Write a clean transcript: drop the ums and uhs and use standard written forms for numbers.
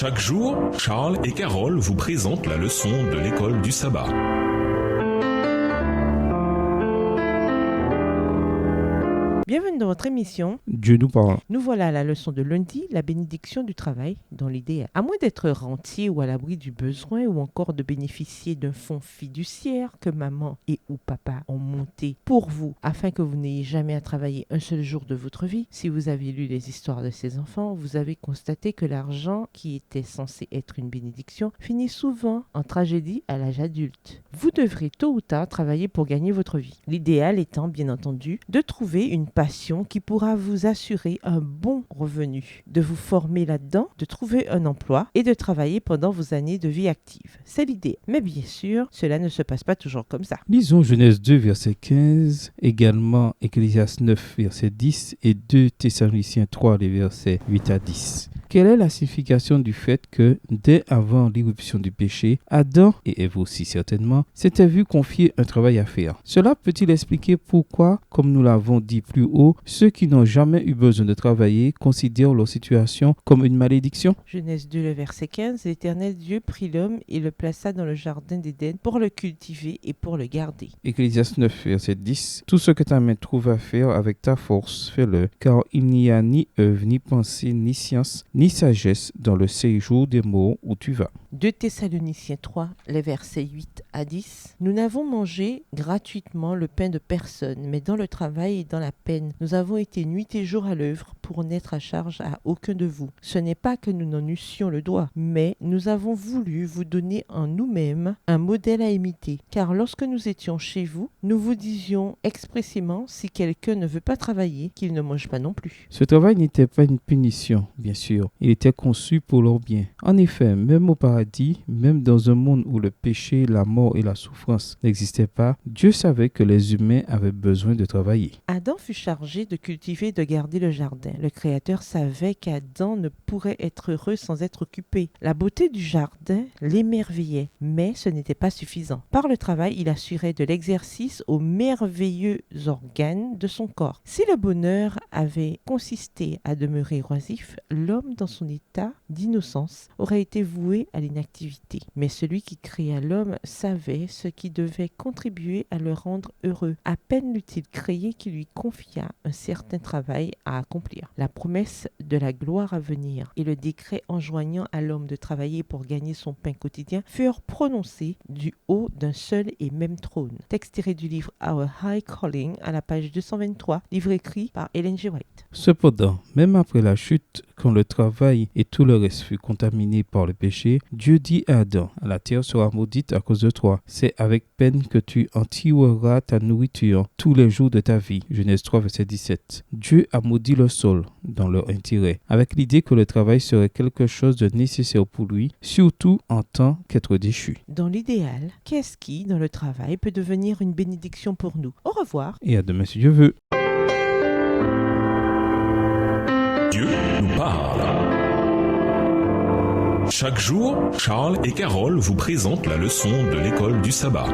Chaque jour, Charles et Carole vous présentent la leçon de l'école du sabbat. Bienvenue dans votre émission. Dieu nous parle. Nous voilà à la leçon de lundi, la bénédiction du travail dans l'idéal. À moins d'être rentier ou à l'abri du besoin ou encore de bénéficier d'un fonds fiduciaire que maman et ou papa ont monté pour vous afin que vous n'ayez jamais à travailler un seul jour de votre vie, si vous avez lu les histoires de ces enfants, vous avez constaté que l'argent qui était censé être une bénédiction finit souvent en tragédie à l'âge adulte. Vous devrez tôt ou tard travailler pour gagner votre vie. L'idéal étant, bien entendu, de trouver une passion qui pourra vous assurer un bon revenu, de vous former là-dedans, de trouver un emploi et de travailler pendant vos années de vie active. C'est l'idée. Mais bien sûr, cela ne se passe pas toujours comme ça. Lisons Genèse 2, verset 15, également Ecclésiaste 9, verset 10 et 2 Thessaloniciens 3, les versets 8 à 10. Quelle est la signification du fait que, dès avant l'irruption du péché, Adam, et Ève aussi certainement, s'étaient vus confier un travail à faire? Cela peut-il expliquer pourquoi, comme nous l'avons dit plus haut, ceux qui n'ont jamais eu besoin de travailler considèrent leur situation comme une malédiction? Genèse 2, le verset 15, l'Éternel Dieu prit l'homme et le plaça dans le jardin d'Éden pour le cultiver et pour le garder. Ecclésiaste 9, verset 10. Tout ce que ta main trouve à faire avec ta force, fais-le, car il n'y a ni œuvre, ni pensée, ni science, ni sagesse dans le séjour des morts où tu vas. 2 Thessaloniciens 3, les versets 8 à 10. Nous n'avons mangé gratuitement le pain de personne, mais dans le travail et dans la peine, nous avons été nuit et jour à l'œuvre pour n'être à charge à aucun de vous. Ce n'est pas que nous n'en eussions le droit, mais nous avons voulu vous donner en nous-mêmes un modèle à imiter. Car lorsque nous étions chez vous, nous vous disions expressément, si quelqu'un ne veut pas travailler, qu'il ne mange pas non plus. Ce travail n'était pas une punition, bien sûr. Il était conçu pour leur bien. En effet, même au paradis, même dans un monde où le péché, la mort et la souffrance n'existaient pas, Dieu savait que les humains avaient besoin de travailler. Adam fut chargé de cultiver et de garder le jardin. Le Créateur savait qu'Adam ne pourrait être heureux sans être occupé. La beauté du jardin l'émerveillait, mais ce n'était pas suffisant. Par le travail, il assurait de l'exercice aux merveilleux organes de son corps. Si le bonheur avait consisté à demeurer oisif, l'homme dans son état d'innocence aurait été voué à l'inactivité. Mais celui qui créa l'homme savait ce qui devait contribuer à le rendre heureux. À peine l'eut-il créé qu'il lui confia un certain travail à accomplir. La promesse de la gloire à venir et le décret enjoignant à l'homme de travailler pour gagner son pain quotidien furent prononcés du haut d'un seul et même trône. Texte tiré du livre Our High Calling à la page 223, livre écrit par Ellen G. White. Cependant, même après la chute, quand le travail et tout le reste fut contaminé par le péché, Dieu dit à Adam, la terre sera maudite à cause de toi. C'est avec peine que tu en tireras ta nourriture tous les jours de ta vie. Genèse 3, verset 17. Dieu a maudit le sol dans leur intérêt, avec l'idée que le travail serait quelque chose de nécessaire pour lui, surtout en tant qu'être déchu. Dans l'idéal, qu'est-ce qui, dans le travail, peut devenir une bénédiction pour nous? Au revoir. Et à demain si Dieu veut. Dieu nous parle. Chaque jour, Charles et Carole vous présentent la leçon de l'école du sabbat.